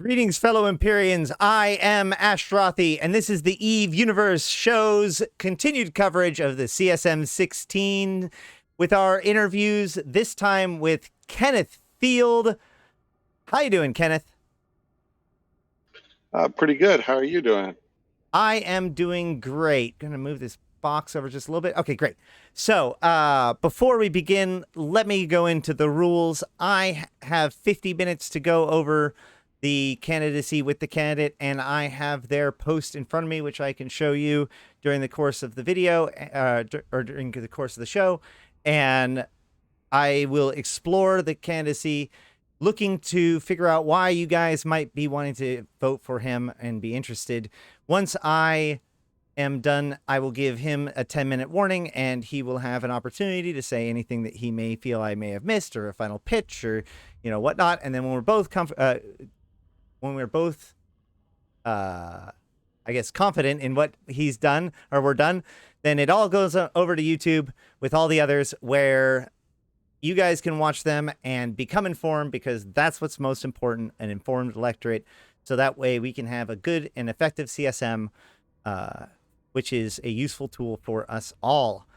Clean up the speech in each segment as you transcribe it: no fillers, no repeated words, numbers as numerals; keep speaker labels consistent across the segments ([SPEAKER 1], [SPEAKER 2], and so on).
[SPEAKER 1] Greetings, fellow Empyreans. I am Ashrothi, and this is the Eve Universe show's continued coverage of the CSM 16 with our interviews, this time with Kenneth Feld. How you doing, Kenneth?
[SPEAKER 2] Pretty good. How are you doing?
[SPEAKER 1] I am doing great. Gonna move this box over just a little bit. Okay, great. So, before we begin, let me go into the rules. I have 50 minutes to go over the candidacy with the candidate, and I have their post in front of me, which I can show you during the course of the video, or during the course of the show, and I will explore the candidacy, looking to figure out why you guys might be wanting to vote for him and be interested. Once I am done, I will give him a 10-minute warning, and he will have an opportunity to say anything that he may feel I may have missed, or a final pitch, or whatnot. And then when we're both I guess confident in what he's done, or we're done, then it all goes over to YouTube with all the others, where you guys can watch them and become informed, because that's what's most important, an informed electorate. So that way we can have a good and effective CSM, which is a useful tool for us all.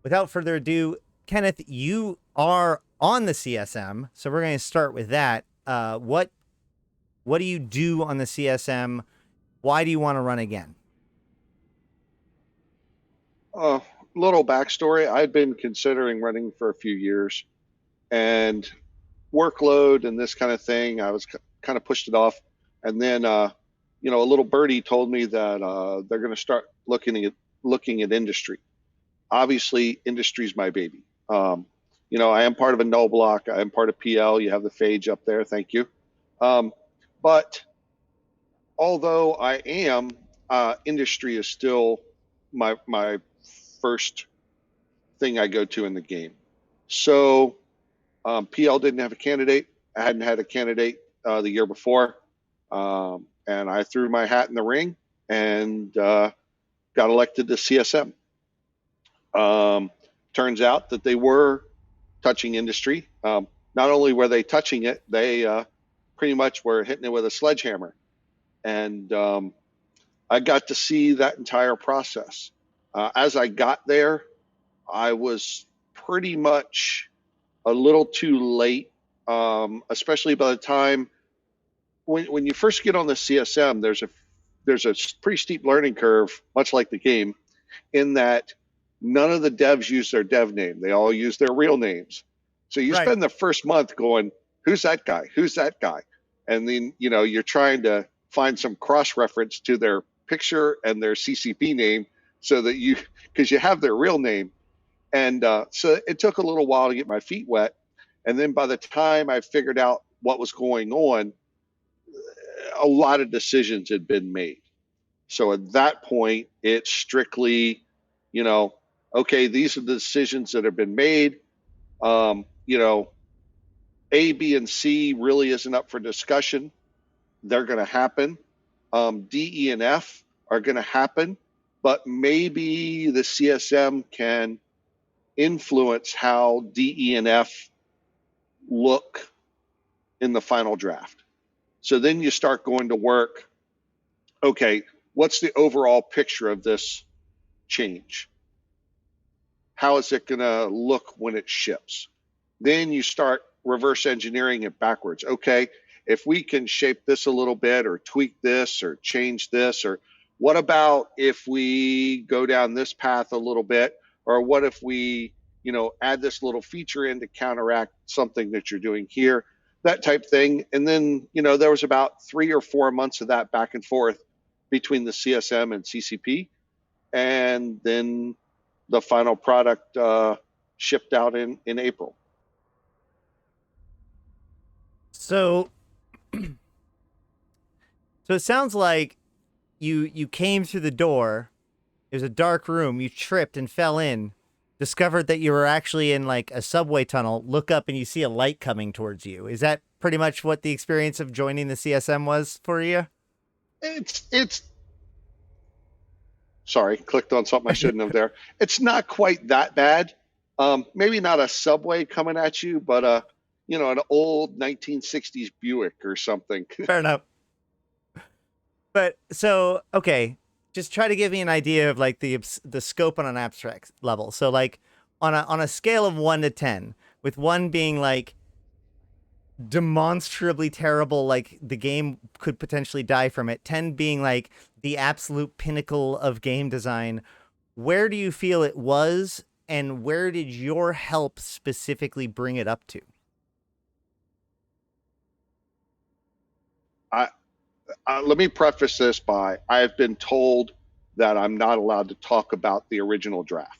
[SPEAKER 1] Without further ado, Kenneth, you are on the CSM, so we're going to start with that. What do you do on the CSM? Why do you want to run again?
[SPEAKER 2] Little backstory. I'd been considering running for a few years, and workload and this kind of thing, I was kind of pushed it off. And then, a little birdie told me that they're going to start looking at industry. Obviously, industry is my baby. I am part of a null block. I am part of PL. You have the phage up there. Thank you. But although I am, industry is still my first thing I go to in the game. So PL didn't have a candidate. I hadn't had a candidate the year before. And I threw my hat in the ring and got elected to CSM. Turns out that they were touching industry. Not only were they touching it, they pretty much were hitting it with a sledgehammer. And I got to see that entire process. As I got there, I was pretty much a little too late, especially by the time when you first get on the CSM, there's a pretty steep learning curve, much like the game, in that none of the devs use their dev name. They all use their real names. So you spend the first month going, who's that guy? Who's that guy? And then, you're trying to find some cross-reference to their picture and their CCP name, so that because you have their real name. And so it took a little while to get my feet wet. And then by the time I figured out what was going on, a lot of decisions had been made. So at that point, it's strictly, okay, these are the decisions that have been made. A, B, and C really isn't up for discussion. They're going to happen. D, E, and F are going to happen, but maybe the CSM can influence how D, E, and F look in the final draft. So then you start going to work. Okay, what's the overall picture of this change? How is it going to look when it ships? Then you start reverse engineering it backwards. Okay, if we can shape this a little bit, or tweak this, or change this, or what about if we go down this path a little bit, or what if we, add this little feature in to counteract something that you're doing here, that type thing. And then, there was about 3 or 4 months of that back and forth between the CSM and CCP. And then the final product shipped out in April.
[SPEAKER 1] So it sounds like you came through the door. It was a dark room. You tripped and fell in, discovered that you were actually in like a subway tunnel, look up and you see a light coming towards you. Is that pretty much what the experience of joining the CSM was for you?
[SPEAKER 2] It's sorry, clicked on something I shouldn't have there. It's not quite that bad. Maybe not a subway coming at you, but an old 1960s Buick or something.
[SPEAKER 1] Fair enough. But so okay, just try to give me an idea of like the scope on an abstract level. So like on a scale of 1 to 10, with 1 being like demonstrably terrible, like the game could potentially die from it, 10 being like the absolute pinnacle of game design, where do you feel it was, and where did your help specifically bring it up to?
[SPEAKER 2] I, Let me preface this by I have been told that I'm not allowed to talk about the original draft.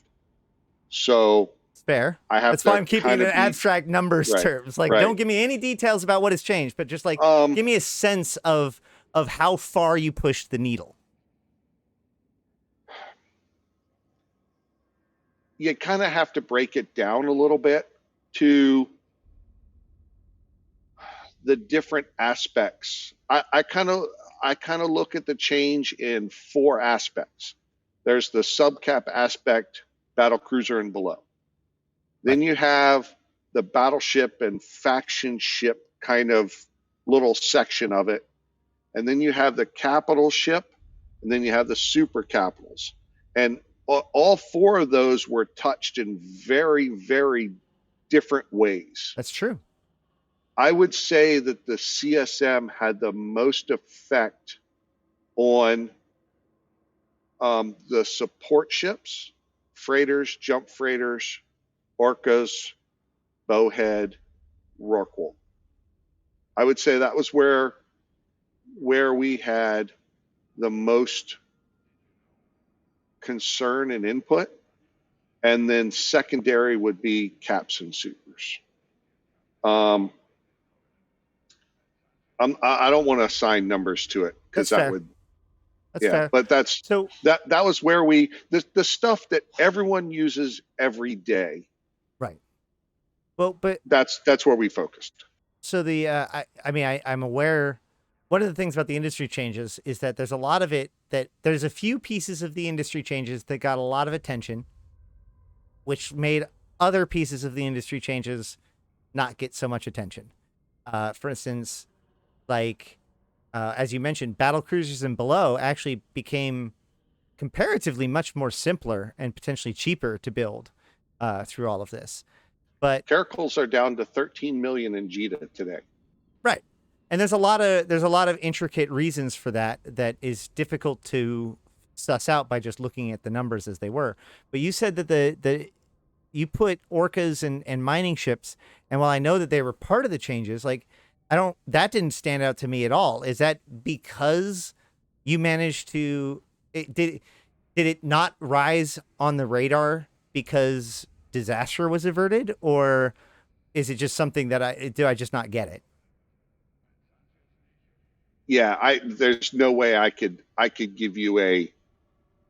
[SPEAKER 2] So
[SPEAKER 1] It's fair.
[SPEAKER 2] I have
[SPEAKER 1] That's why
[SPEAKER 2] to
[SPEAKER 1] I'm keeping it
[SPEAKER 2] kind
[SPEAKER 1] in
[SPEAKER 2] of be
[SPEAKER 1] abstract numbers
[SPEAKER 2] right,
[SPEAKER 1] terms. Like, don't
[SPEAKER 2] right.
[SPEAKER 1] give me any details about what has changed, but just like
[SPEAKER 2] Um,
[SPEAKER 1] give me a sense of how far you pushed the needle.
[SPEAKER 2] you kind of have to break it down a little bit to the different aspects. I kind of look at the change in 4 aspects. There's the subcap aspect, battle cruiser and below.
[SPEAKER 1] Right.
[SPEAKER 2] Then you have the battleship and faction ship kind of little section of it. And then you have the capital ship, and then you have the super capitals. And all 4 of those were touched in very, very different ways.
[SPEAKER 1] That's true.
[SPEAKER 2] I would say that the CSM had the most effect on the support ships, freighters, jump freighters, orcas, bowhead, rorqual. I would say that was where we had the most concern and input, and then secondary would be caps and supers. Um, I don't want to assign numbers to it because
[SPEAKER 1] That's
[SPEAKER 2] that
[SPEAKER 1] fair.
[SPEAKER 2] would,
[SPEAKER 1] That's
[SPEAKER 2] yeah.
[SPEAKER 1] fair.
[SPEAKER 2] But
[SPEAKER 1] So
[SPEAKER 2] that was where the stuff that everyone uses every day.
[SPEAKER 1] right. Well, but
[SPEAKER 2] That's where we focused.
[SPEAKER 1] so the I mean I'm aware. One of the things about the industry changes is that there's a lot of it that there's a few pieces of the industry changes that got a lot of attention, which made other pieces of the industry changes not get so much attention. For instance, like as you mentioned, battle cruisers and below actually became comparatively much more simpler and potentially cheaper to build through all of this. But
[SPEAKER 2] Caracals are down to 13 million in JITA today.
[SPEAKER 1] right, and there's a lot of intricate reasons for that that is difficult to suss out by just looking at the numbers as they were. But you said that the you put orcas and mining ships, and while I know that they were part of the changes, like I don't that didn't stand out to me at all. Is that because you managed to did it not rise on the radar because disaster was averted, or is it just something that I just not get it?
[SPEAKER 2] Yeah, I there's no way I could give you a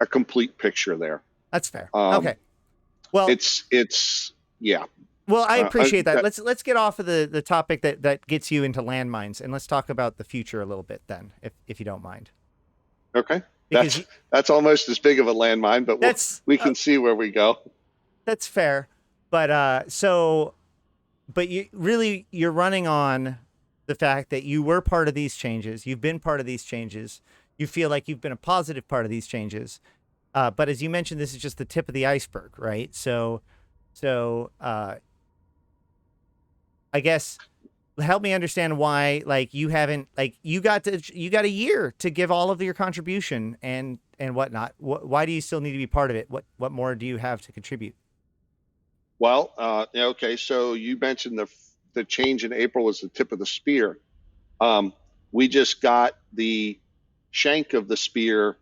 [SPEAKER 2] complete picture there.
[SPEAKER 1] That's fair.
[SPEAKER 2] Um,
[SPEAKER 1] Okay. Well,
[SPEAKER 2] it's yeah.
[SPEAKER 1] well, I appreciate that.
[SPEAKER 2] That
[SPEAKER 1] Let's get off of the topic that gets you into landmines, and let's talk about the future a little bit then, if you don't mind.
[SPEAKER 2] okay.
[SPEAKER 1] Because
[SPEAKER 2] That's almost as big of a landmine, but
[SPEAKER 1] that's
[SPEAKER 2] we can see where we go.
[SPEAKER 1] that's fair. But but you're running on the fact that you were part of these changes. You've been part of these changes. You feel like you've been a positive part of these changes. But as you mentioned, this is just the tip of the iceberg, right? So I guess help me understand why, like, you haven't, like, you got a year to give all of your contribution and whatnot. Why do you still need to be part of it? What more do you have to contribute?
[SPEAKER 2] Well, okay. So you mentioned the change in April was the tip of the spear. Um, we just got the shank of the spear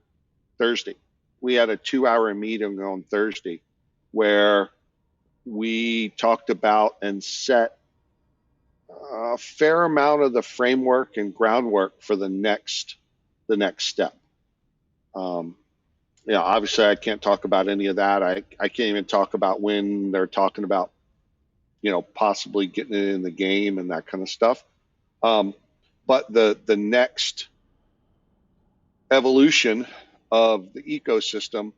[SPEAKER 2] Thursday. We had a 2-hour meeting on Thursday where we talked about and set a fair amount of the framework and groundwork for the next step. Um, obviously I can't talk about any of that. I can't even talk about when they're talking about, possibly getting it in the game and that kind of stuff. But the next evolution of the ecosystem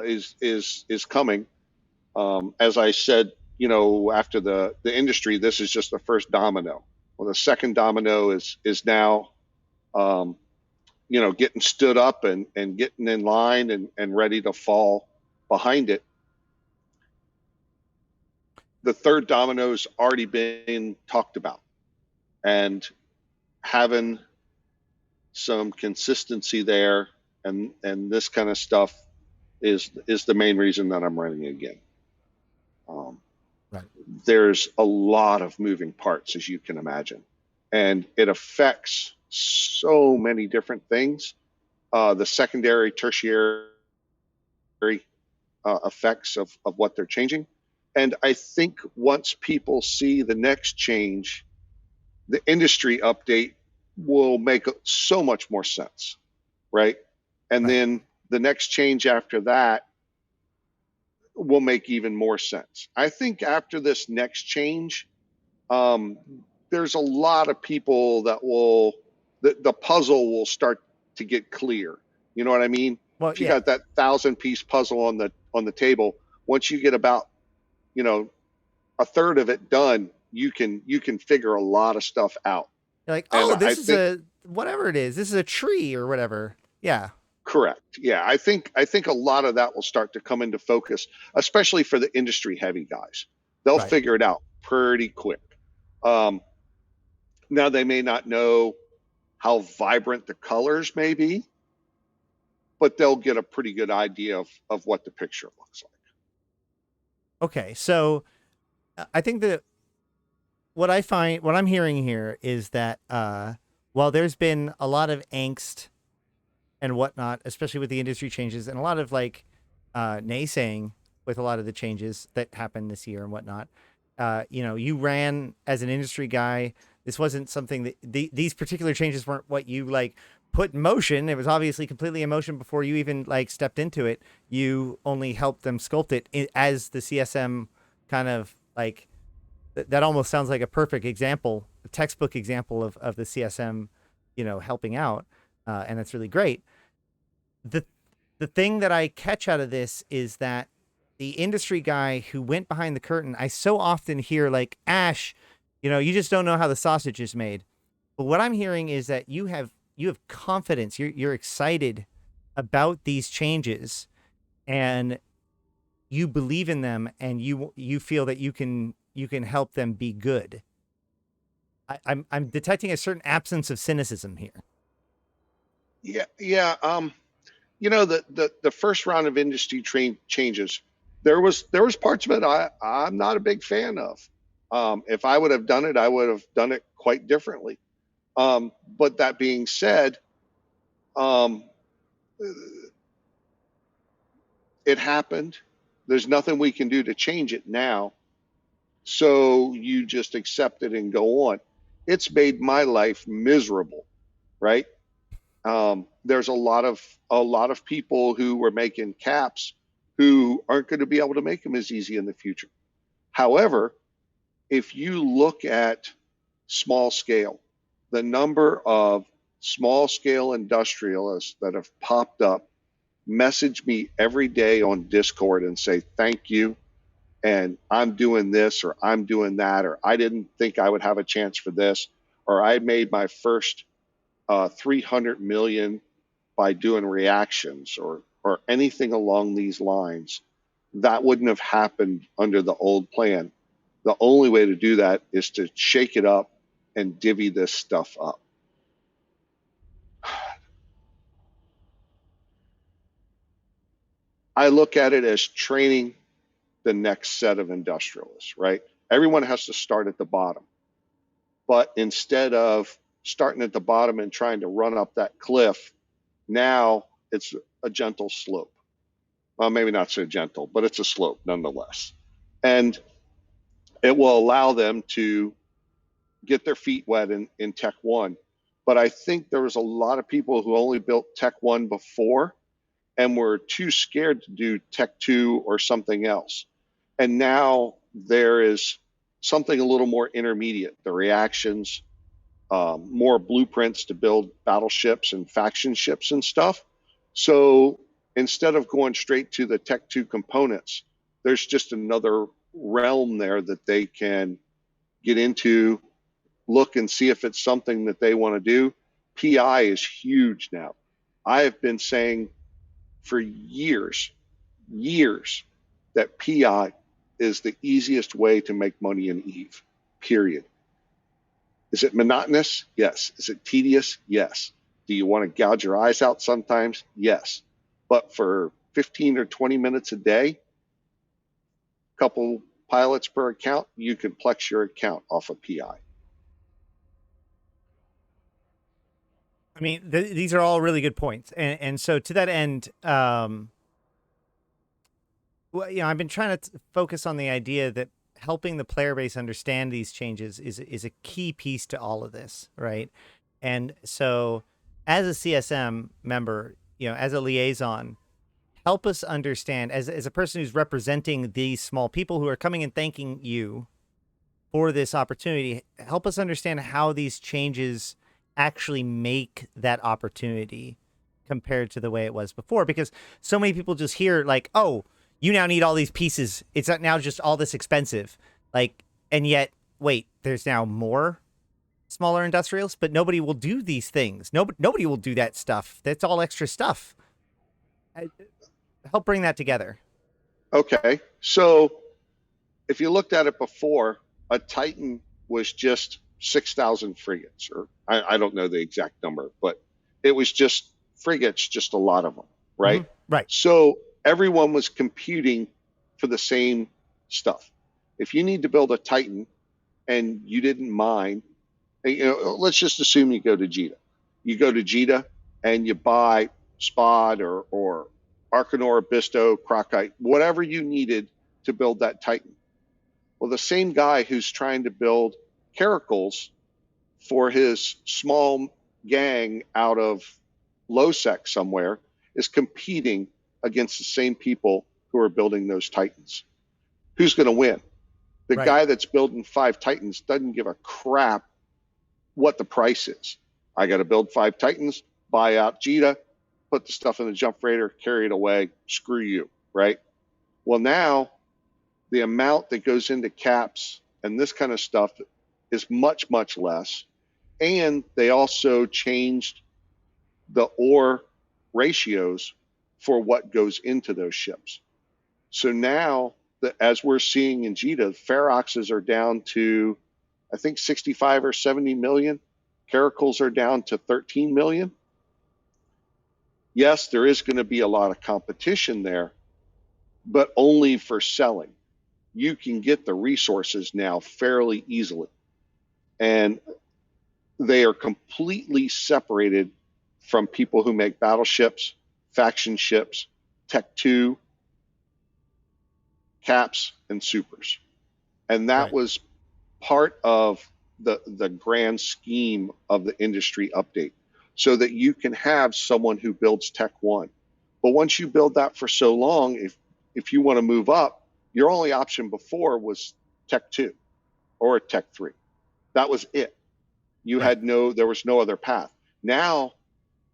[SPEAKER 2] is coming. As I said, after the industry, this is just the first domino. Well, the second domino is now getting stood up and getting in line and ready to fall behind it. The third domino's already been talked about, and having some consistency there and this kind of stuff is the main reason that I'm running again.
[SPEAKER 1] Right.
[SPEAKER 2] There's a lot of moving parts, as you can imagine, and it affects so many different things. The secondary, tertiary effects of what they're changing. And I think once people see the next change, the industry update will make so much more sense, right? And
[SPEAKER 1] Right.
[SPEAKER 2] then the next change after that will make even more sense. I think after this next change, there's a lot of people that the puzzle will start to get clear. You know what I mean?
[SPEAKER 1] Well,
[SPEAKER 2] If you
[SPEAKER 1] yeah.
[SPEAKER 2] got that 1,000-piece puzzle on the table, once you get about a third of it done, you can figure a lot of stuff out.
[SPEAKER 1] You're like,
[SPEAKER 2] And
[SPEAKER 1] oh,
[SPEAKER 2] I
[SPEAKER 1] this is
[SPEAKER 2] think
[SPEAKER 1] a whatever it is. This is a tree or whatever. Yeah.
[SPEAKER 2] correct. Yeah, I think a lot of that will start to come into focus, especially for the industry heavy guys. They'll
[SPEAKER 1] Right.
[SPEAKER 2] figure it out pretty quick. Um, Now they may not know how vibrant the colors may be, but they'll get a pretty good idea of what the picture looks like.
[SPEAKER 1] Okay. So I think that what I'm hearing here is that while there's been a lot of angst and whatnot, especially with the industry changes and a lot of like naysaying with a lot of the changes that happened this year and whatnot. You ran as an industry guy. This wasn't something that these particular changes weren't what you like put in motion. It was obviously completely in motion before you even like stepped into it. You only helped them sculpt it as the CSM kind of like that almost sounds like a perfect example, a textbook example of the CSM, helping out. And that's really great. The the thing that I catch out of this is that the industry guy who went behind the curtain, I so often hear like, Ash, you just don't know how the sausage is made. But what I'm hearing is that you have confidence. You're excited about these changes, and you believe in them, and you feel that you can help them be good. I'm detecting a certain absence of cynicism here.
[SPEAKER 2] Yeah, yeah. The first round of industry changes, there was parts of it I'm not a big fan of. If I would have done it, I would have done it quite differently. But that being said, um, it happened. There's nothing we can do to change it now. So you just accept it and go on. It's made my life miserable, right? There's a lot of people who were making caps who aren't going to be able to make them as easy in the future. However, if you look at small scale, the number of small scale industrialists that have popped up, message me every day on Discord and say thank you, and I'm doing this or I'm doing that, or I didn't think I would have a chance for this, or I made my first 300 million by doing reactions or anything along these lines. That wouldn't have happened under the old plan. The only way to do that is to shake it up and divvy this stuff up. I look at it as training the next set of industrialists, right? Everyone has to start at the bottom. But instead of starting at the bottom and trying to run up that cliff, now it's a gentle slope. Well, maybe not so gentle, but it's a slope nonetheless. And it will allow them to get their feet wet in Tech 1. But I think there was a lot of people who only built Tech 1 before and were too scared to do Tech 2 or something else. And now there is something a little more intermediate, the reactions, more blueprints to build battleships and faction ships and stuff. So instead of going straight to the Tech 2 components, there's just another realm there that they can get into, look and see if it's something that they want to do, PI is huge now. I have been saying for years that PI is the easiest way to make money in Eve, period. Is it monotonous? Yes. Is it tedious? Yes. Do you want to gouge your eyes out sometimes? Yes. But for 15 or 20 minutes a day, couple pilots per account, you can plex your account off of PI.
[SPEAKER 1] I mean, these are all really good points, and so to that end, well, I've been trying to focus on the idea that helping the player base understand these changes is a key piece to all of this, right? And so, as a CSM member, as a liaison, help us understand as a person who's representing these small people who are coming and thanking you for this opportunity. Help us understand how these changes actually make that opportunity compared to the way it was before, because so many people just hear like, oh, you now need all these pieces. It's not now just all this expensive. Like, and yet, wait, there's now more smaller industrials, but nobody will do these things. Nobody will do that stuff. That's all extra stuff. Help bring that together.
[SPEAKER 2] Okay. So if you looked at it before, a Titan was just 6,000 frigates, or I don't know the exact number, but it was just frigates, just a lot of them, right?
[SPEAKER 1] Mm-hmm. Right.
[SPEAKER 2] So everyone was competing for the same stuff. If you need to build a Titan and you didn't mind, let's just assume you go to JITA. You go to JITA and you buy Spod or Arcanor, Bisto, Crocite, whatever you needed to build that Titan. Well, the same guy who's trying to build Caracals for his small gang out of Lowsec somewhere is competing against the same people who are building those Titans. Who's going to win? The
[SPEAKER 1] Right.
[SPEAKER 2] guy that's building 5 Titans doesn't give a crap what the price is. I got to build 5 Titans, buy out JITA, put the stuff in the jump freighter, carry it away, screw you, right? Well, now the amount that goes into caps and this kind of stuff is much, much less. And they also changed the ore ratios for what goes into those ships. So now, as we're seeing in JITA, Feroxes are down to, I think, 65 or 70 million. Caracals are down to 13 million. Yes, there is going to be a lot of competition there, but only for selling. You can get the resources now fairly easily. And they are completely separated from people who make battleships, faction ships, Tech 2, caps, and supers. And that
[SPEAKER 1] Right.
[SPEAKER 2] was part of the grand scheme of the industry update, so that you can have someone who builds Tech 1. But once you build that for so long, if you want to move up, your only option before was Tech 2 or a Tech 3. That was it. There was no other path. Now,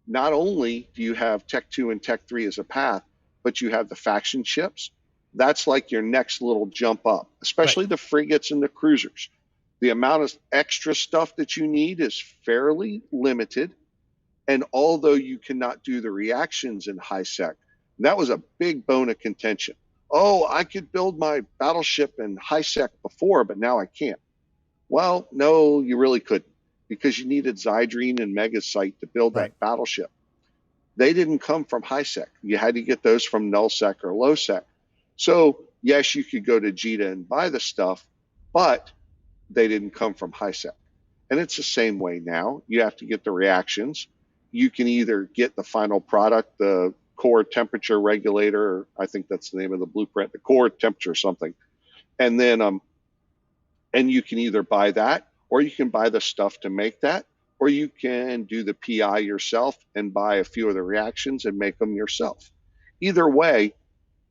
[SPEAKER 2] not only do you have Tech 2 and Tech 3 as a path, but you have the faction ships. That's like your next little jump up, especially the frigates and the cruisers. The amount of extra stuff that you need is fairly limited. And although you cannot do the reactions in high sec, that was a big bone of contention. Oh, I could build my battleship in high sec before, but now I can't. Well, no, you really couldn't, because you needed Zydrine and Megasite to build that battleship. They didn't come from high sec. You had to get those from null sec or low sec. So yes, you could go to JITA and buy the stuff, but they didn't come from high sec. And it's the same way now. You have to get the reactions. You can either get the final product, the core temperature regulator, or I think that's the name of the blueprint, the core temperature something. And then and you can either buy that, or you can buy the stuff to make that, or you can do the PI yourself and buy a few of the reactions and make them yourself. Either way,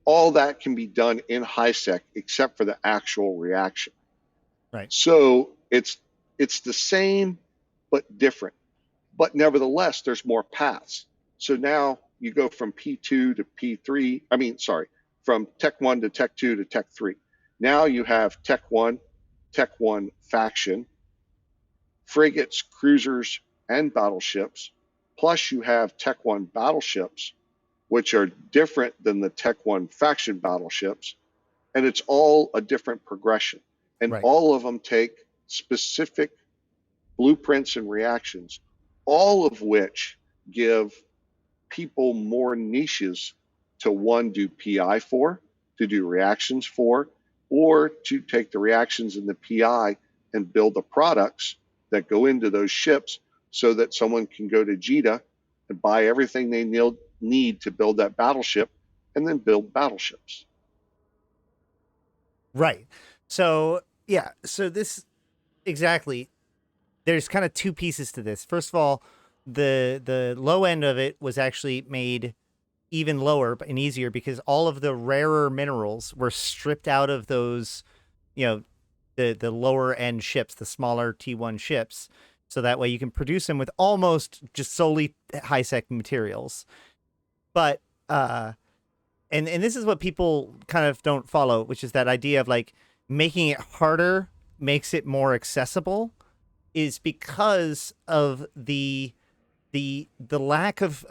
[SPEAKER 2] all that can be done in high sec except for the actual reaction.
[SPEAKER 1] Right.
[SPEAKER 2] So it's the same but different. But nevertheless, there's more paths. So now you go from P2 to P3. From Tech 1 to Tech 2 to Tech 3. Now you have Tech 1 faction, frigates, cruisers, and battleships. Plus, you have Tech 1 battleships, which are different than the Tech 1 faction battleships. And it's all a different progression. And
[SPEAKER 1] Right.
[SPEAKER 2] all of them take specific blueprints and reactions, all of which give people more niches to one, do PI for, to do reactions for, or to take the reactions in the PI and build the products that go into those ships so that someone can go to JITA and buy everything they need to build that battleship and then build battleships.
[SPEAKER 1] Right. So, yeah. So this exactly, there's kind of two pieces to this. First of all, the low end of it was actually made even lower and easier because all of the rarer minerals were stripped out of those, you know, the lower end ships, the smaller T1 ships, so that way you can produce them with almost just solely high sec materials. But and this is what people kind of don't follow, which is that idea of like making it harder makes it more accessible, is because of the lack of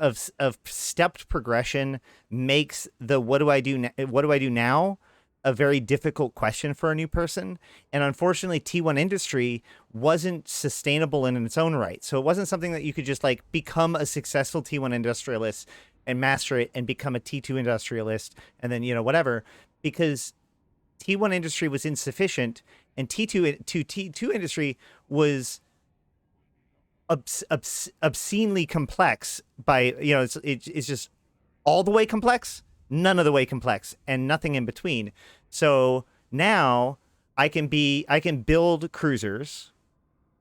[SPEAKER 1] stepped progression makes the what do I do now a very difficult question for a new person. And unfortunately, T1 industry wasn't sustainable in its own right. So it wasn't something that you could just like become a successful T1 industrialist and master it and become a T2 industrialist and then, whatever, because T1 industry was insufficient and T2 industry was obscenely complex by, it's just all the way complex, none of the way complex, and nothing in between. So now I can build cruisers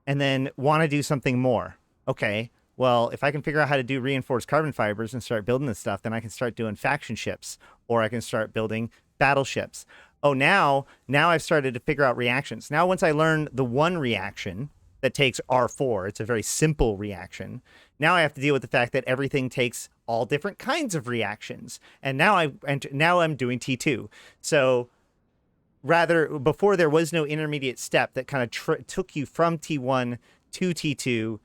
[SPEAKER 1] and then want to do something more. Okay, well, if I can figure out how to do reinforced carbon fibers and start building this stuff, then I can start doing faction ships, or I can start building battleships. Oh, now I've started to figure out reactions. Now, once I learn the one reaction that takes R4, it's a very simple reaction. Now I have to deal with the fact that everything takes all different kinds of reactions. And now I'm doing T2. So before there was no intermediate step that kind of took you from T1 to T2,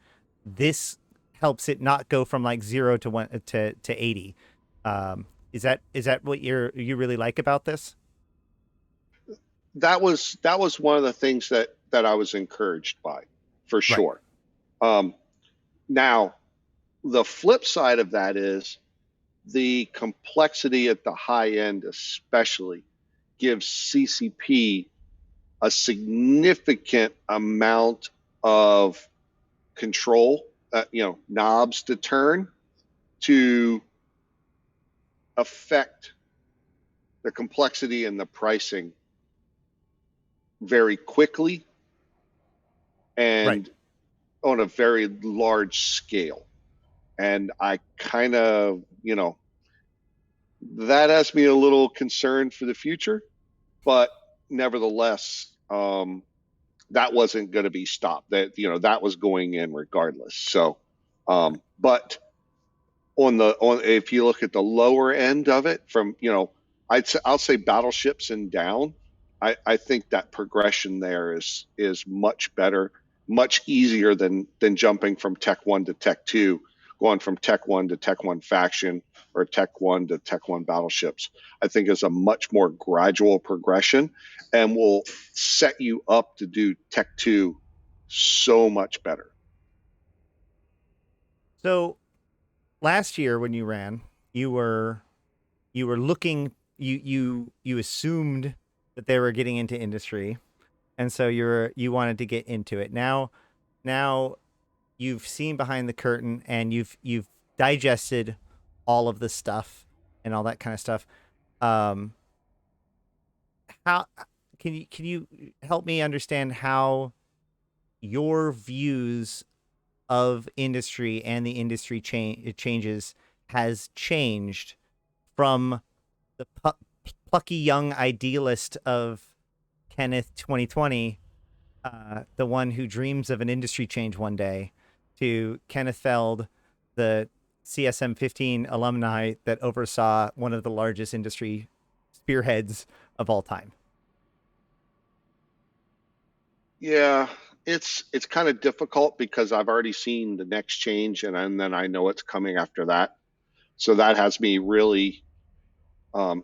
[SPEAKER 1] this helps it not go from like 0 to 1 to 80. Is that what you really like about this?
[SPEAKER 2] That was one of the things that I was encouraged by, for
[SPEAKER 1] Right.
[SPEAKER 2] sure. Now, the flip side of that is the complexity at the high end, especially, gives CCP a significant amount of control, knobs to turn to affect the complexity and the pricing very quickly
[SPEAKER 1] Right.
[SPEAKER 2] and on a very large scale. And I kind of, that has me a little concerned for the future, but nevertheless, that wasn't going to be stopped. That was going in regardless. So, but if you look at the lower end of it, from I'll say battleships and down, I think that progression there is much better, much easier than jumping from Tech 1 to Tech 2, going from Tech 1 to Tech 1 faction or Tech 1 to Tech 1 battleships. I think is a much more gradual progression and will set you up to do Tech 2 so much better.
[SPEAKER 1] So last year when you ran, you were looking, you assumed that they were getting into industry, and so you wanted to get into it. Now you've seen behind the curtain and you've digested all of the stuff and all that kind of stuff. Um, how can you help me understand how your views of industry and the industry changes has changed from the plucky young idealist of Kenneth 2020, the one who dreams of an industry change one day, to Kenneth Feld, the CSM 15 alumni that oversaw one of the largest industry spearheads of all time?
[SPEAKER 2] Yeah, it's kind of difficult because I've already seen the next change, and then I know it's coming after that. So that has me really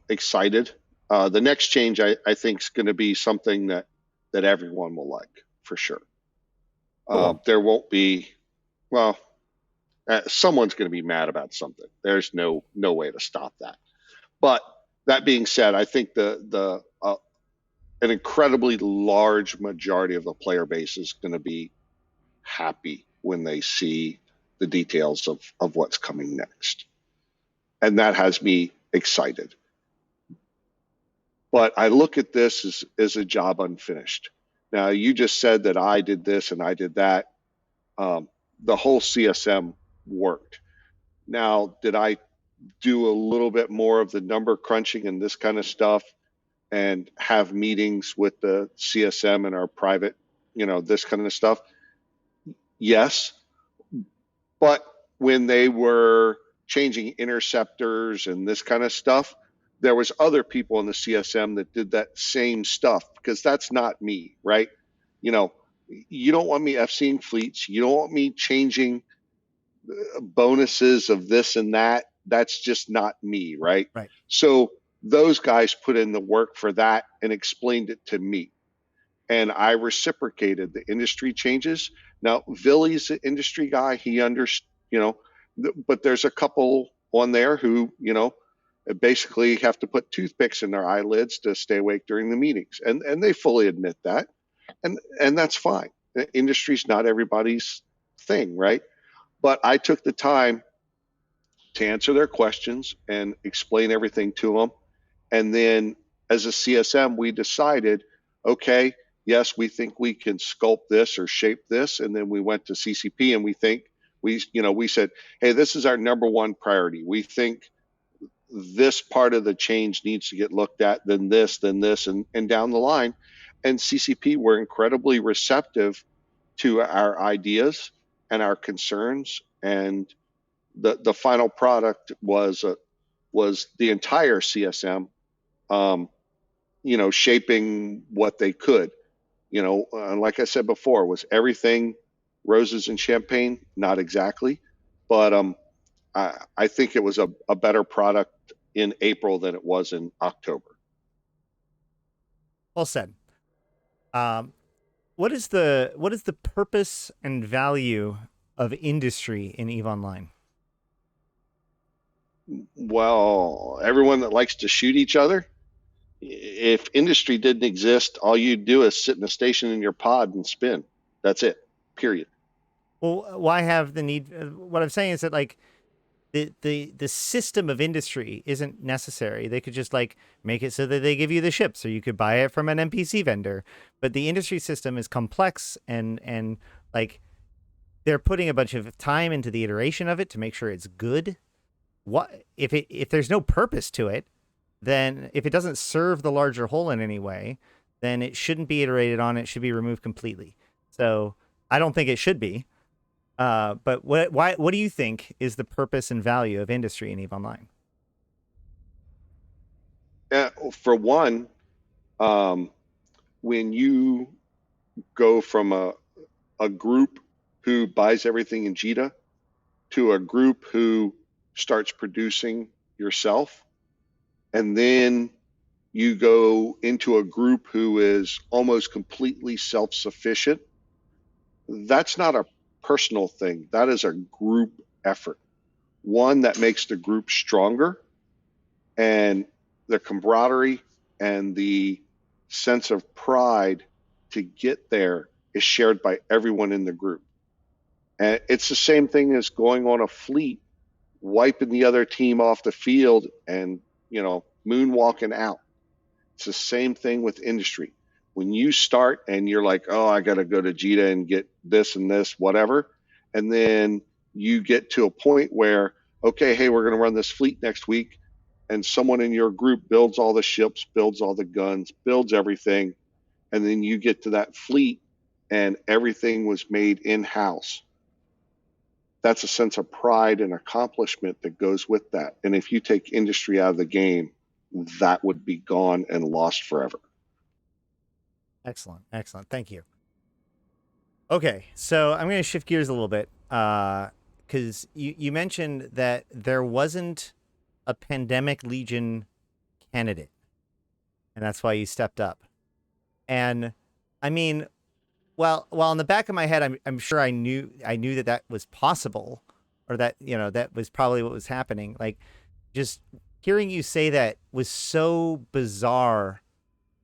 [SPEAKER 2] excited. The next change, I think, is going to be something that everyone will like for sure.
[SPEAKER 1] Cool.
[SPEAKER 2] There won't be, well, someone's going to be mad about something. There's no way to stop that. But that being said, I think the an incredibly large majority of the player base is going to be happy when they see the details of what's coming next. And that has me excited. But I look at this as a job unfinished. Now, you just said that I did this and I did that. The whole CSM worked. Now, did I do a little bit more of the number crunching and this kind of stuff and have meetings with the CSM and our private, this kind of stuff? Yes. But when they were changing interceptors and this kind of stuff, there was other people in the CSM that did that same stuff, because that's not me, right? You don't want me FCing fleets. You don't want me changing bonuses of this and that. That's just not me, right?
[SPEAKER 1] Right.
[SPEAKER 2] So those guys put in the work for that and explained it to me. And I reciprocated the industry changes. Now, Villy's an industry guy. He but there's a couple on there who, basically have to put toothpicks in their eyelids to stay awake during the meetings. And they fully admit that. And that's fine. The industry's not everybody's thing, right? But I took the time to answer their questions and explain everything to them. And then as a CSM, we decided, okay, yes, we think we can sculpt this or shape this. And then we went to CCP and we said, hey, this is our number one priority. We think this part of the change needs to get looked at, then this, and down the line. And CCP were incredibly receptive to our ideas and our concerns. And the final product was the entire CSM, shaping what they could. Like I said before, was everything roses and champagne? Not exactly, but I think it was a better product in April than it was in October.
[SPEAKER 1] Well said. What is the purpose and value of industry in EVE Online?
[SPEAKER 2] Well, everyone that likes to shoot each other. If industry didn't exist, all you'd do is sit in a station in your pod and spin. That's it. Period.
[SPEAKER 1] Well, why have the need? What I'm saying is that like the system of industry isn't necessary. They could just like make it so that they give you the ship, so you could buy it from an NPC vendor. But the industry system is complex, and like they're putting a bunch of time into the iteration of it to make sure it's good. What if there's no purpose to it? Then if it doesn't serve the larger whole in any way, then it shouldn't be iterated on. It should be removed completely. So I don't think it should be. But what do you think is the purpose and value of industry in EVE Online?
[SPEAKER 2] For one, when you go from a group who buys everything in JITA to a group who starts producing yourself, and then you go into a group who is almost completely self-sufficient, that's not a personal thing. That is a group effort. One that makes the group stronger, and the camaraderie and the sense of pride to get there is shared by everyone in the group. And it's the same thing as going on a fleet, wiping the other team off the field and, moonwalking out. It's the same thing with industry. When you start and you're like, oh, I got to go to JITA and get this and this, whatever. And then you get to a point where, okay, hey, we're going to run this fleet next week. And someone in your group builds all the ships, builds all the guns, builds everything. And then you get to that fleet and everything was made in-house. That's a sense of pride and accomplishment that goes with that. And if you take industry out of the game, that would be gone and lost forever.
[SPEAKER 1] Excellent. Thank you. Okay, so I'm going to shift gears a little bit because you mentioned that there wasn't a pandemic legion candidate, and that's why you stepped up. And I mean, well, in the back of my head, I'm sure I knew that that was possible, or that that was probably what was happening. Like, just hearing you say that was so bizarre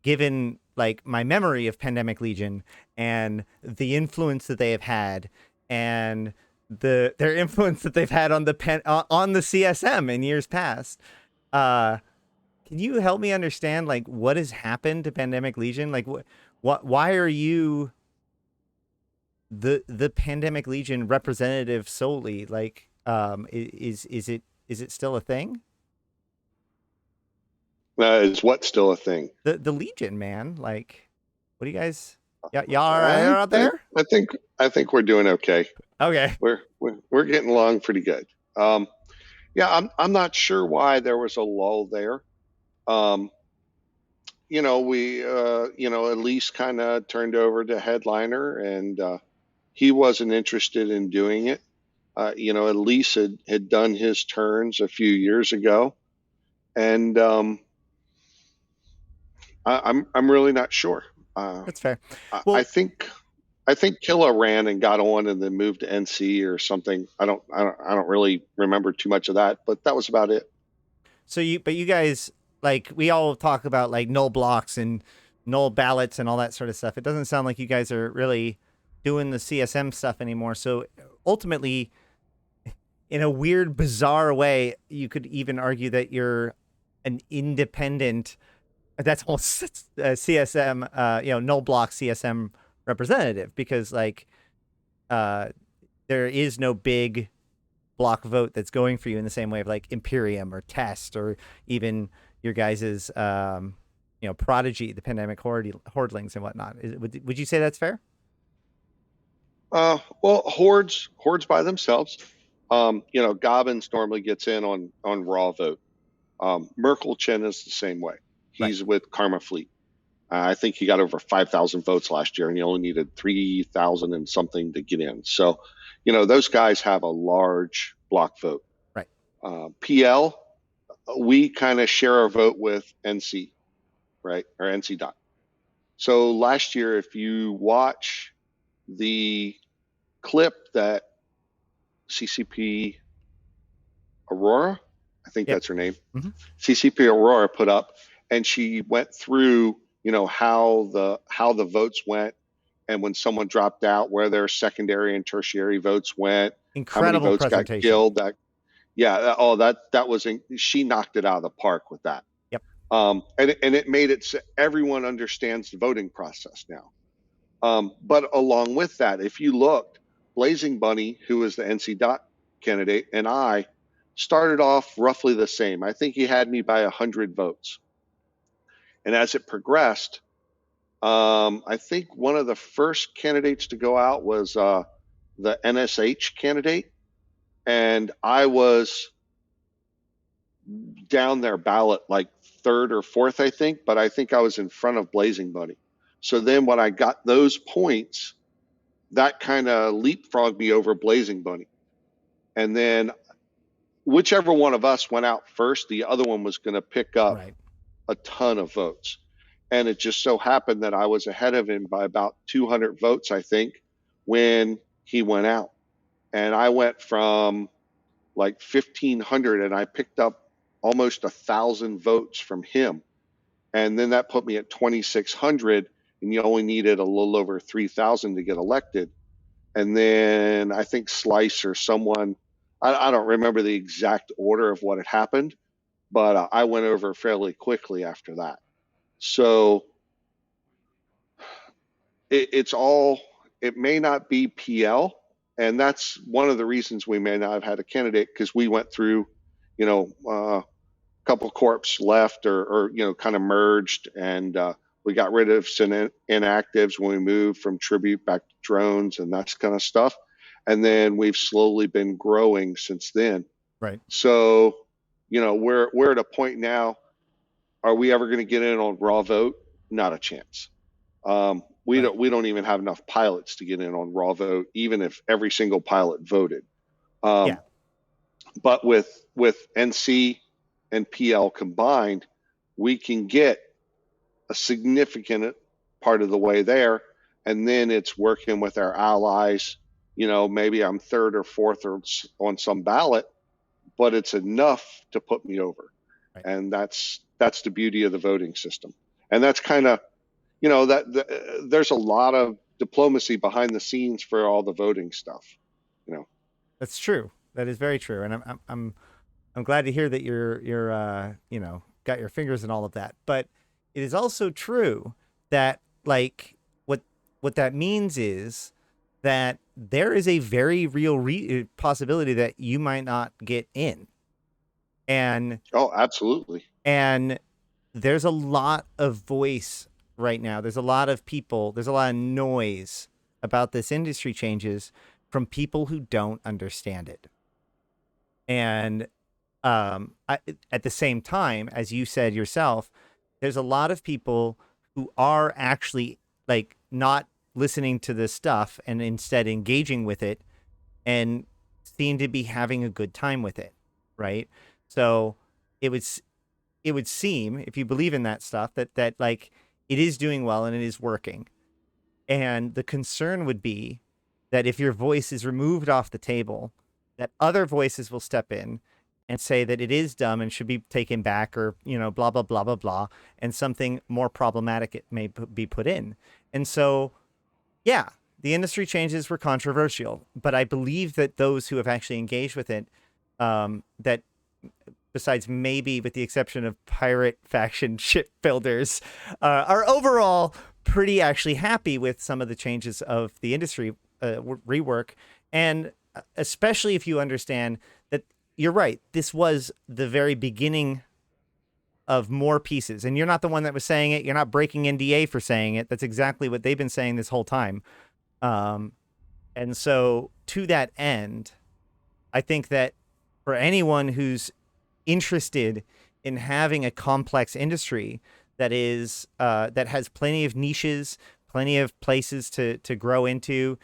[SPEAKER 1] given like my memory of Pandemic Legion and the influence that they have had and their influence that they've had on on the CSM in years past. Uh, can you help me understand like what has happened to Pandemic Legion? Like what why are you the Pandemic Legion representative solely? Like is it still a thing?
[SPEAKER 2] Is what still a thing?
[SPEAKER 1] The Legion, man. Like what do you guys y'all all right
[SPEAKER 2] I
[SPEAKER 1] out
[SPEAKER 2] think
[SPEAKER 1] there?
[SPEAKER 2] I think I think we're doing okay.
[SPEAKER 1] Okay.
[SPEAKER 2] We're getting along pretty good. Yeah, I'm not sure why there was a lull there. Um, we Elise kind of turned over to headliner, and he wasn't interested in doing it. Elise had done his turns a few years ago, and I'm really not sure. Uh,
[SPEAKER 1] That's fair.
[SPEAKER 2] I, I
[SPEAKER 1] Well,
[SPEAKER 2] think I think Killa ran and got on and then moved to NC or something. I don't really remember too much of that, but that was about it.
[SPEAKER 1] but you guys, like, we all talk about like null blocks and null ballots and all that sort of stuff. It doesn't sound like you guys are really doing the CSM stuff anymore. So ultimately, in a weird, bizarre way, you could even argue that you're an independent. That's almost CSM, null block CSM representative because like uh, there is no big block vote that's going for you in the same way of like Imperium or Test or even your guys's Prodigy, the Pandemic Hordelings and whatnot. Would you say that's fair?
[SPEAKER 2] Well, hordes by themselves. Gobbins normally gets in on raw vote. Merkel Chen is the same way.
[SPEAKER 1] Right.
[SPEAKER 2] He's with Karma Fleet. I think he got over 5,000 votes last year, and he only needed 3,000 and something to get in. So, those guys have a large block vote.
[SPEAKER 1] Right.
[SPEAKER 2] PL, we kind of share our vote with NC, right, or NC dot. So last year, if you watch the clip that CCP Aurora, I think
[SPEAKER 1] Yep.
[SPEAKER 2] that's her name,
[SPEAKER 1] Mm-hmm.
[SPEAKER 2] CCP Aurora put up, and she went through, how the votes went, and when someone dropped out, where their secondary and tertiary votes went, how many
[SPEAKER 1] Incredible
[SPEAKER 2] votes got
[SPEAKER 1] presentation.
[SPEAKER 2] killed. That was she knocked it out of the park with that.
[SPEAKER 1] Yep.
[SPEAKER 2] And it made it so everyone understands the voting process now. But along with that, if you looked, Blazing Bunny, who was the NC dot candidate, and I started off roughly the same. I think he had me by 100 votes. And as it progressed, I think one of the first candidates to go out was the NSH candidate. And I was down their ballot like third or fourth, I think, but I think I was in front of Blazing Bunny. So then when I got those points, that kind of leapfrogged me over Blazing Bunny. And then whichever one of us went out first, the other one was going to pick up
[SPEAKER 1] Right.
[SPEAKER 2] a ton of votes. And it just so happened that I was ahead of him by about 200 votes, I think, when he went out. And I went from like 1,500 and I picked up almost 1,000 votes from him. And then that put me at 2,600, and you only needed a little over 3,000 to get elected. And then I think Slice or someone, I don't remember the exact order of what had happened, but I went over fairly quickly after that. So it may not be PL. And that's one of the reasons we may not have had a candidate, because we went through, a couple corps left or kind of merged, and we got rid of some inactives when we moved from tribute back to drones and that kind of stuff. And then we've slowly been growing since then.
[SPEAKER 1] Right.
[SPEAKER 2] So, we're at a point now. Are we ever going to get in on raw vote? Not a chance.
[SPEAKER 1] Right.
[SPEAKER 2] We don't even have enough pilots to get in on raw vote, even if every single pilot voted.
[SPEAKER 1] Yeah.
[SPEAKER 2] But with NC and PL combined, we can get a significant part of the way there, and then it's working with our allies. You know, maybe I'm third or fourth or on some ballot, but it's enough to put me over,
[SPEAKER 1] Right.
[SPEAKER 2] and that's the beauty of the voting system. And that's kind of, you know, there's a lot of diplomacy behind the scenes for all the voting stuff. You know.
[SPEAKER 1] That's true. That is very true. And I'm glad to hear that you're got your fingers in all of that. But it is also true that like what that means is that there is a very real possibility that you might not get in. And
[SPEAKER 2] Oh, absolutely.
[SPEAKER 1] and there's a lot of voice right now. There's a lot of people, there's a lot of noise about this industry changes from people who don't understand it. And at the same time, as you said yourself, there's a lot of people who are actually like not listening to this stuff and instead engaging with it and seem to be having a good time with it, right? So it would it would seem, if you believe in that stuff, that like it is doing well and it is working. And the concern would be that if your voice is removed off the table, that other voices will step in and say that it is dumb and should be taken back, or, blah, blah, blah, blah, blah. And something more problematic it may be put in. And so, yeah, the industry changes were controversial, but I believe that those who have actually engaged with it, that besides maybe with the exception of pirate faction shipbuilders, are overall pretty actually happy with some of the changes of the industry rework. And especially if you understand that you're right, this was the very beginning of more pieces. And you're not the one that was saying it. You're not breaking NDA for saying it. That's exactly what they've been saying this whole time. And so to that end, I think that for anyone who's interested in having a complex industry that is that has plenty of niches, plenty of places to grow into,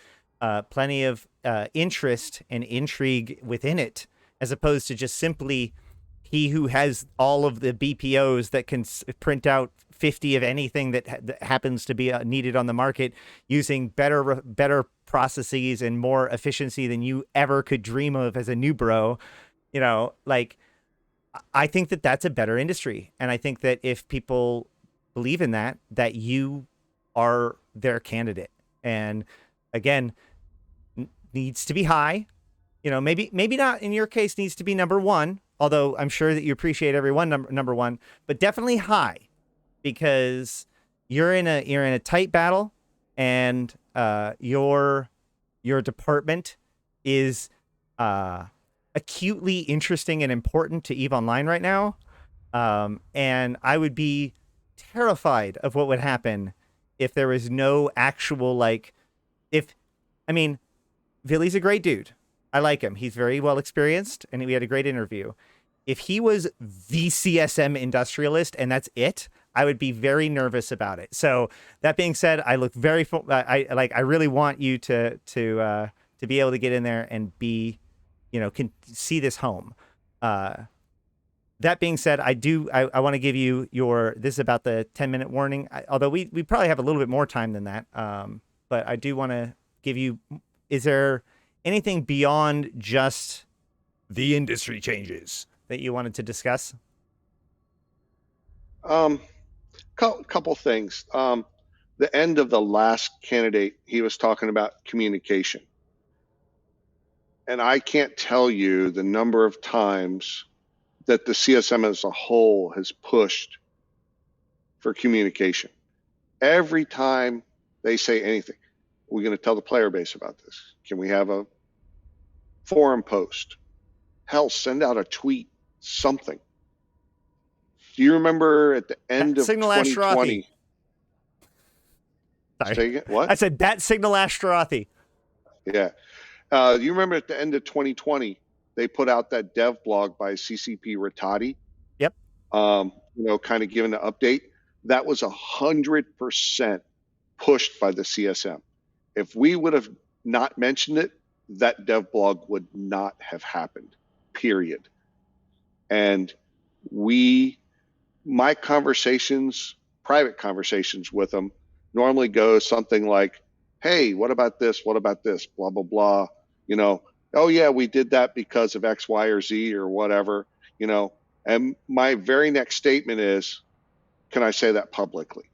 [SPEAKER 1] plenty of interest and intrigue within it, as opposed to just simply he who has all of the BPOs that can print out 50 of anything that happens to be needed on the market using better processes and more efficiency than you ever could dream of as a new bro. Like, I think that that's a better industry. And I think that if people believe in that, that you are their candidate. And again, needs to be high. Maybe not in your case needs to be number one, although I'm sure that you appreciate everyone number one, but definitely high, because you're in a tight battle, and your department is acutely interesting and important to EVE Online right now. And I would be terrified of what would happen if there was no actual, Billy's a great dude. I like him. He's very well experienced, and we had a great interview. If he was the CSM industrialist and that's it, I would be very nervous about it. So that being said, I look very, I really want you to be able to get in there and be, can see this home. That being said, I want to give you this is about the 10-minute warning, although we probably have a little bit more time than that. But I do want to give you, is there anything beyond just the industry changes that you wanted to discuss?
[SPEAKER 2] Couple things. The end of the last candidate, he was talking about communication. And I can't tell you the number of times that the CSM as a whole has pushed for communication. Every time they say anything, we're going to tell the player base about this. Can we have a forum post? Hell, send out a tweet, something. Do you remember at the end of
[SPEAKER 1] Signal
[SPEAKER 2] 2020?
[SPEAKER 1] Sorry.
[SPEAKER 2] What?
[SPEAKER 1] I said that Signal Ashtarothi.
[SPEAKER 2] Yeah. You remember at the end of 2020, they put out that dev blog by CCP Rattati.
[SPEAKER 1] Yep.
[SPEAKER 2] Kind of giving an update. That was 100% pushed by the CSM. If we would have not mentioned it, that dev blog would not have happened, period. And my conversations, private conversations with them normally go something like, hey, what about this? What about this? Blah, blah, blah. Oh yeah, we did that because of X, Y, or Z or whatever, and my very next statement is, can I say that publicly?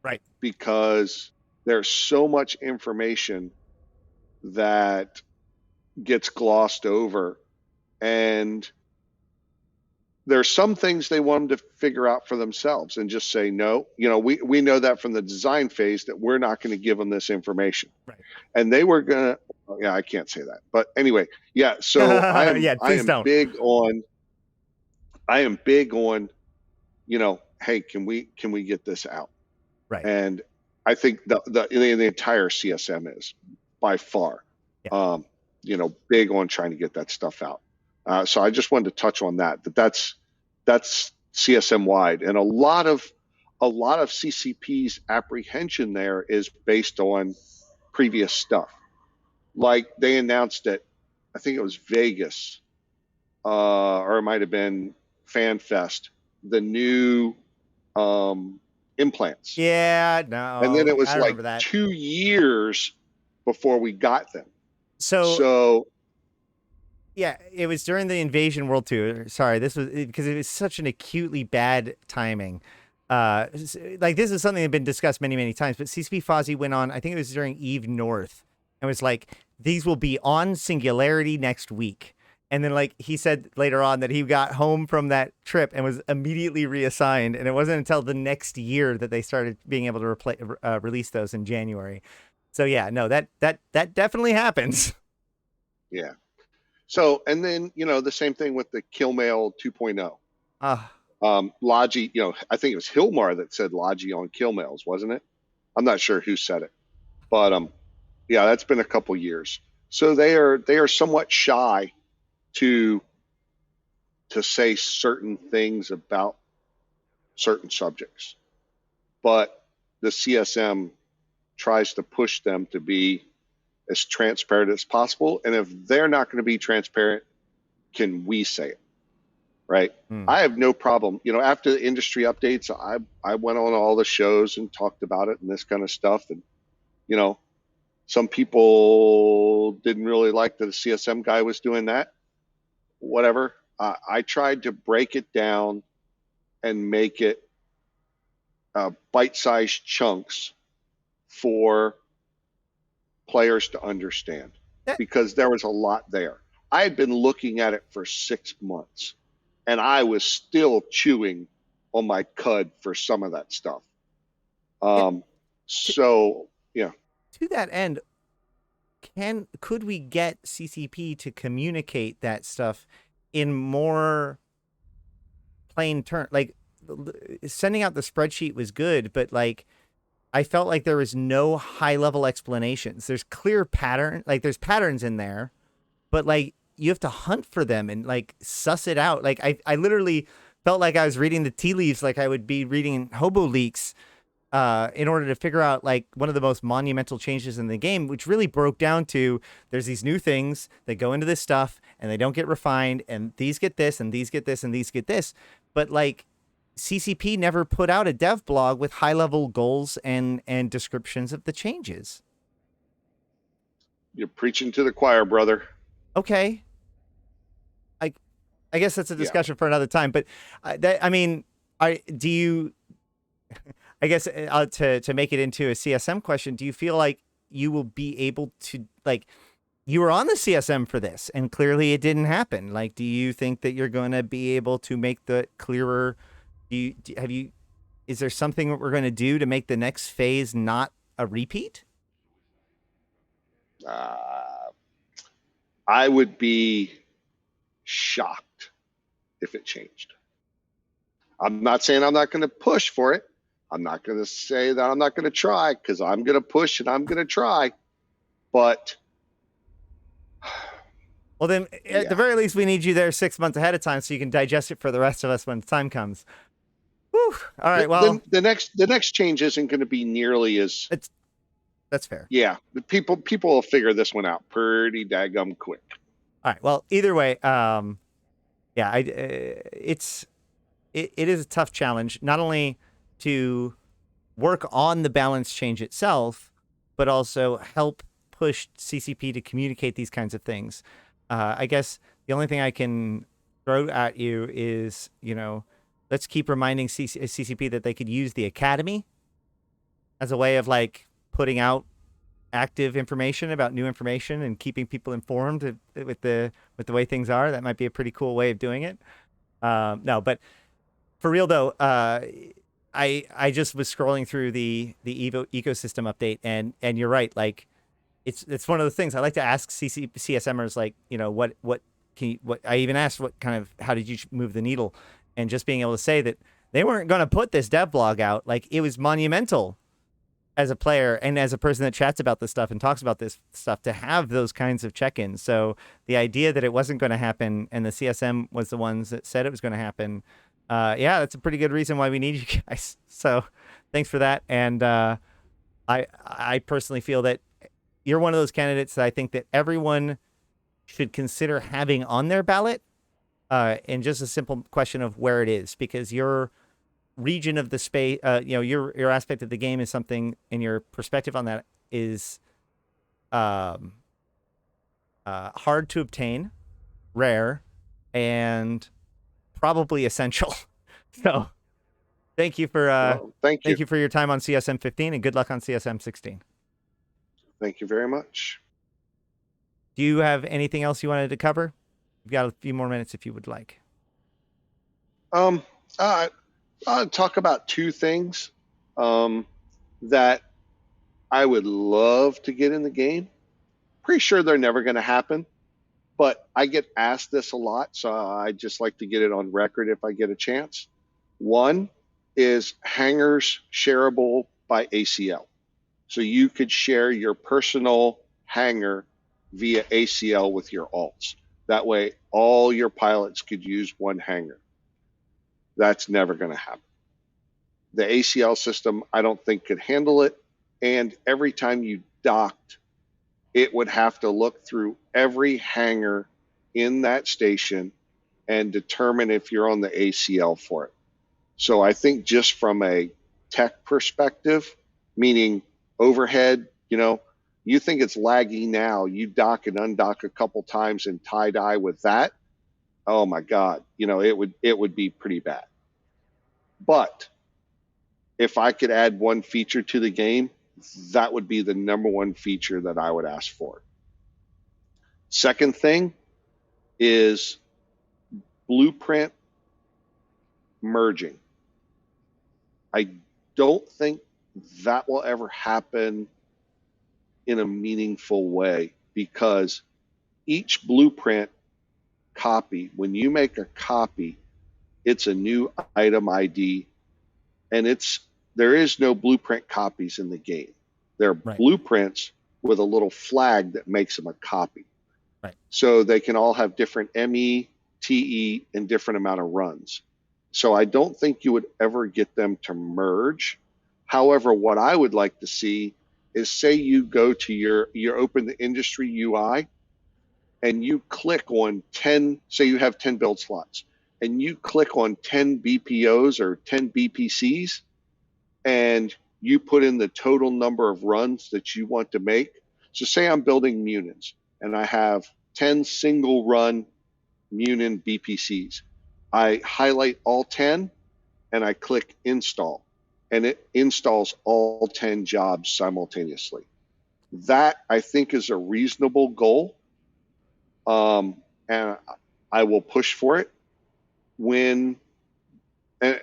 [SPEAKER 1] Right.
[SPEAKER 2] Because there's so much information that gets glossed over, and there's some things they want them to figure out for themselves and just say no. We know that from the design phase that we're not going to give them this information.
[SPEAKER 1] Right.
[SPEAKER 2] And they were gonna. Yeah, I can't say that, but anyway, yeah. So I am.
[SPEAKER 1] Yeah, please don't.
[SPEAKER 2] Big on. I am big on. Hey, can we get this out?
[SPEAKER 1] Right.
[SPEAKER 2] And I think the entire CSM is by far,
[SPEAKER 1] Yeah.
[SPEAKER 2] Big on trying to get that stuff out. So I just wanted to touch on that's CSM wide, and a lot of CCP's apprehension there is based on previous stuff. Like they announced at, I think it was Vegas, or it might have been FanFest, the new implants.
[SPEAKER 1] Yeah, no.
[SPEAKER 2] And then it was
[SPEAKER 1] I
[SPEAKER 2] like
[SPEAKER 1] remember that.
[SPEAKER 2] 2 years before we got them.
[SPEAKER 1] So yeah, it was during the Invasion World Tour. Sorry, this was because it was such an acutely bad timing. Like this is something that had been discussed many, many times, but CCP Fozzie went on, I think it was during Eve North, and was like, these will be on Singularity next week. And then like he said later on that he got home from that trip and was immediately reassigned. And it wasn't until the next year that they started being able to release those in January. So yeah, no, that definitely happens.
[SPEAKER 2] Yeah. So, and then, the same thing with the Kill Mail 2.0. Logi, I think it was Hilmar that said Logi on Kill Mails, wasn't it? I'm not sure who said it, but yeah, that's been a couple years. So they are somewhat shy to say certain things about certain subjects, but the CSM tries to push them to be as transparent as possible. And if they're not going to be transparent, can we say it? Right. I have no problem. After the industry updates, I went on all the shows and talked about it and this kind of stuff. And, some people didn't really like that the CSM guy was doing that. Whatever. I tried to break it down and make it bite-sized chunks for players to understand, because there was a lot there. I had been looking at it for 6 months, and I was still chewing on my cud for some of that stuff. So yeah.
[SPEAKER 1] To that end, could we get CCP to communicate that stuff in more plain terms? Like sending out the spreadsheet was good, but like I felt like there was no high level explanations. There's clear pattern, like there's patterns in there, but like you have to hunt for them and like suss it out. Like I literally felt like I was reading the tea leaves like I would be reading Hobo Leaks in order to figure out like one of the most monumental changes in the game, which really broke down to there's these new things that go into this stuff and they don't get refined, and these get this and these get this and these get this. But like CCP never put out a dev blog with high level goals and descriptions of the changes.
[SPEAKER 2] You're preaching to the choir, brother.
[SPEAKER 1] Okay. I guess that's a discussion for another time, but do you, I guess to make it into a CSM question, do you feel like you will be able to, like, you were on the CSM for this and clearly it didn't happen. Like, do you think that you're going to be able to make the clearer? Is there something that we're going to do to make the next phase not a repeat?
[SPEAKER 2] I would be shocked if it changed. I'm not saying I'm not going to push for it. I'm not going to say that I'm not going to try, because I'm going to push and I'm going to try. But
[SPEAKER 1] well, then at the very least, we need you there 6 months ahead of time so you can digest it for the rest of us when the time comes. Woo. All right.
[SPEAKER 2] Then
[SPEAKER 1] Well,
[SPEAKER 2] the next change isn't going to be nearly as
[SPEAKER 1] that's fair.
[SPEAKER 2] yeah. People will figure this one out pretty daggum quick.
[SPEAKER 1] All right. Well, either way, yeah, it is a tough challenge, not only to work on the balance change itself, but also help push CCP to communicate these kinds of things. I guess the only thing I can throw at you is, let's keep reminding CCP that they could use the Academy as a way of like putting out active information about new information and keeping people informed with the way things are. That might be a pretty cool way of doing it. No, but for real though, I just was scrolling through the Evo ecosystem update, and you're right. Like, it's one of the things I like to ask CSMers, like, what can you, what I even asked, what kind of, how did you move the needle, and just being able to say that they weren't going to put this dev blog out, like, it was monumental as a player and as a person that chats about this stuff and talks about this stuff to have those kinds of check-ins. So the idea that it wasn't going to happen and the CSM was the ones that said it was going to happen, yeah, that's a pretty good reason why we need you guys. So thanks for that. And I personally feel that you're one of those candidates that I think that everyone should consider having on their ballot, and just a simple question of where it is, because your region of the space, your aspect of the game is something, and your perspective on that is hard to obtain, rare, and probably essential. So thank you for
[SPEAKER 2] Well, thank you.
[SPEAKER 1] thank you for your time on CSM 15, and good luck on CSM 16.
[SPEAKER 2] Thank you very much.
[SPEAKER 1] Do you have anything else you wanted to cover? We've got a few more minutes if you would like.
[SPEAKER 2] I'll talk about two things that I would love to get in the game. Pretty sure they're never going to happen, but I get asked this a lot, so I just like to get it on record if I get a chance. One is hangers shareable by ACL. So you could share your personal hanger via ACL with your alts. That way, all your pilots could use one hanger. That's never going to happen. The ACL system, I don't think, could handle it. And every time you docked, it would have to look through every hanger in that station and determine if you're on the ACL for it. So I think just from a tech perspective, meaning overhead, you think it's laggy now, you dock and undock a couple times and tie dye with that. Oh my God, it would be pretty bad. But if I could add one feature to the game, that would be the number one feature that I would ask for. Second thing is blueprint merging. I don't think that will ever happen in a meaningful way, because each blueprint copy, when you make a copy, it's a new item ID, and there is no blueprint copies in the game. They're
[SPEAKER 1] Right.
[SPEAKER 2] blueprints with a little flag that makes them a copy.
[SPEAKER 1] Right.
[SPEAKER 2] So they can all have different ME, TE, and different amount of runs. So I don't think you would ever get them to merge. However, what I would like to see is, say you go to you open the industry UI and you click on 10, say you have 10 build slots, and you click on 10 BPOs or 10 BPCs, and you put in the total number of runs that you want to make. So say I'm building Munins and I have 10 single run Munin BPCs. I highlight all 10 and I click install, and it installs all 10 jobs simultaneously. That, I think, is a reasonable goal. And I will push for it when, and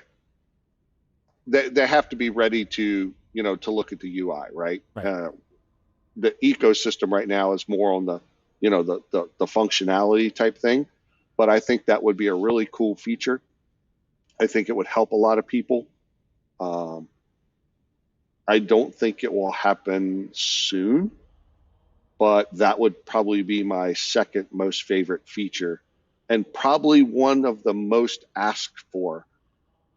[SPEAKER 2] they have to be ready to look at the UI, right? The ecosystem right now is more on the the functionality type thing, but I think that would be a really cool feature. I think it would help a lot of people. I don't think it will happen soon, but that would probably be my second most favorite feature, and probably one of the most asked for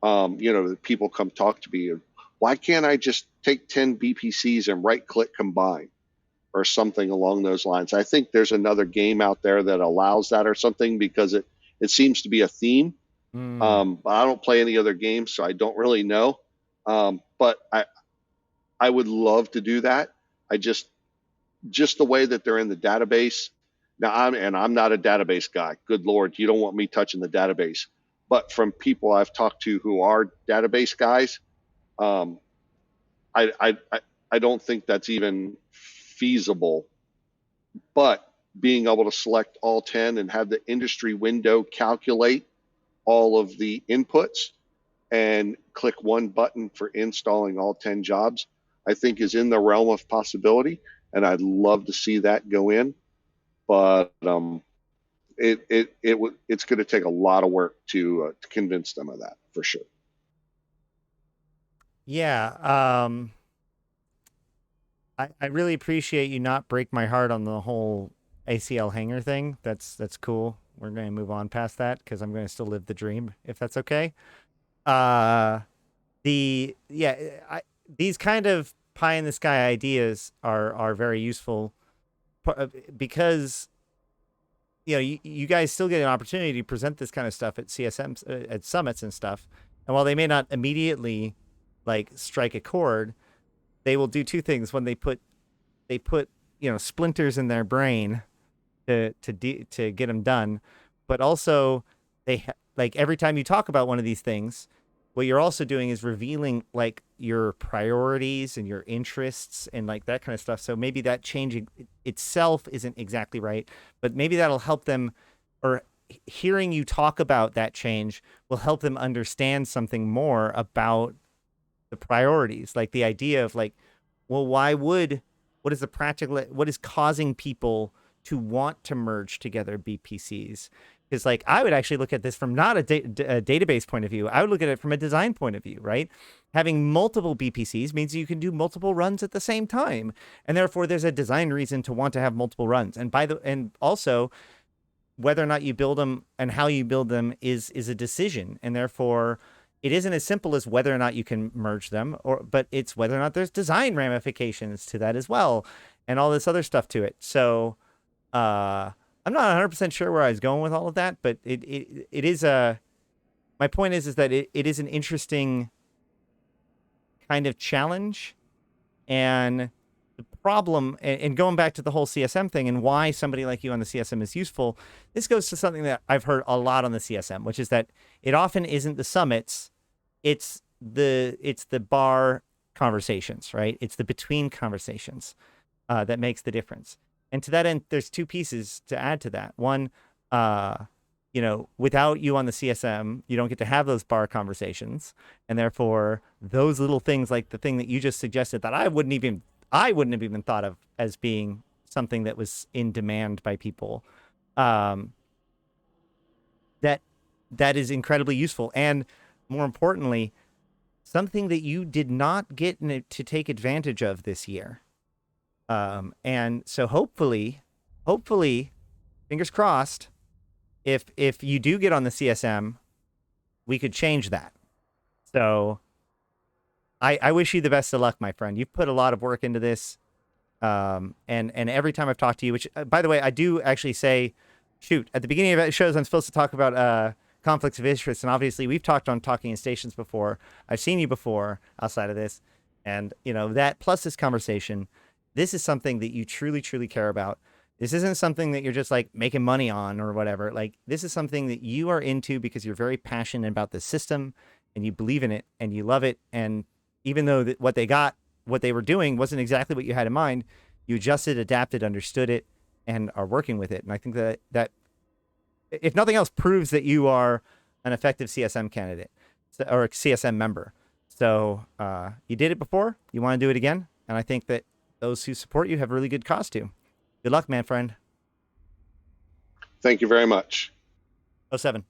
[SPEAKER 2] that people come talk to me. Why can't I just take 10 BPCs and right click combine or something along those lines? I think there's another game out there that allows that or something, because it seems to be a theme. But I don't play any other games, so I don't really know. But I would love to do that. I just the way that they're in the database. Now I'm not a database guy. Good Lord, you don't want me touching the database. But from people I've talked to who are database guys, um, I don't think that's even feasible. But being able to select all 10 and have the industry window calculate all of the inputs and click one button for installing all 10 jobs, I think is in the realm of possibility. And I'd love to see that go in. But it's going to take a lot of work to convince them of that, for sure.
[SPEAKER 1] Yeah. I really appreciate you not break my heart on the whole ACL hanger thing. That's cool. We're going to move on past that because I'm going to still live the dream, if that's okay. Uh, these kind of pie in the sky ideas are very useful because you guys still get an opportunity to present this kind of stuff at CSMs, at summits and stuff. And while they may not immediately like strike a chord, they will do two things when they put splinters in their brain to get them done, but also like every time you talk about one of these things, what you're also doing is revealing like your priorities and your interests and like that kind of stuff. So maybe that changing itself isn't exactly right, but maybe that'll help them, or hearing you talk about that change will help them understand something more about the priorities, like the idea of like, well, what is the practical, what is causing people to want to merge together BPCs? Because like I would actually look at this from not a database point of view. I would look at it from a design point of view, right? Having multiple BPCs means you can do multiple runs at the same time, and therefore there's a design reason to want to have multiple runs. And also whether or not you build them and how you build them is a decision, and therefore it isn't as simple as whether or not you can merge them, but it's whether or not there's design ramifications to that as well, and all this other stuff to it. So I'm not 100% sure where I was going with all of that, but it is my point is that it is an interesting kind of challenge. And the problem, and going back to the whole CSM thing and why somebody like you on the CSM is useful, this goes to something that I've heard a lot on the CSM, which is that it often isn't the summits, it's the bar conversations, right? It's the between conversations that makes the difference. And to that end, there's two pieces to add to that. One, without you on the CSM, you don't get to have those bar conversations, and therefore those little things, like the thing that you just suggested, that I wouldn't have even thought of as being something that was in demand by people. That is incredibly useful, and more importantly, something that you did not get to take advantage of this year. And so hopefully, fingers crossed, if you do get on the CSM, we could change that. So I wish you the best of luck, my friend. You've put a lot of work into this. And every time I've talked to you, which by the way, I do actually say, shoot, at the beginning of shows, I'm supposed to talk about conflicts of interest. And obviously we've talked on Talking in Stations before. I've seen you before outside of this. And that plus this conversation, this is something that you truly, truly care about. This isn't something that you're just like making money on or whatever. Like, this is something that you are into because you're very passionate about the system and you believe in it and you love it. And even though what they were doing wasn't exactly what you had in mind, you adjusted, adapted, understood it, and are working with it. And I think that if nothing else, proves that you are an effective CSM candidate or a CSM member. So you did it before, you want to do it again. And I think that those who support you have really good cause to. Good luck, man, friend.
[SPEAKER 2] Thank you very much.
[SPEAKER 1] 07.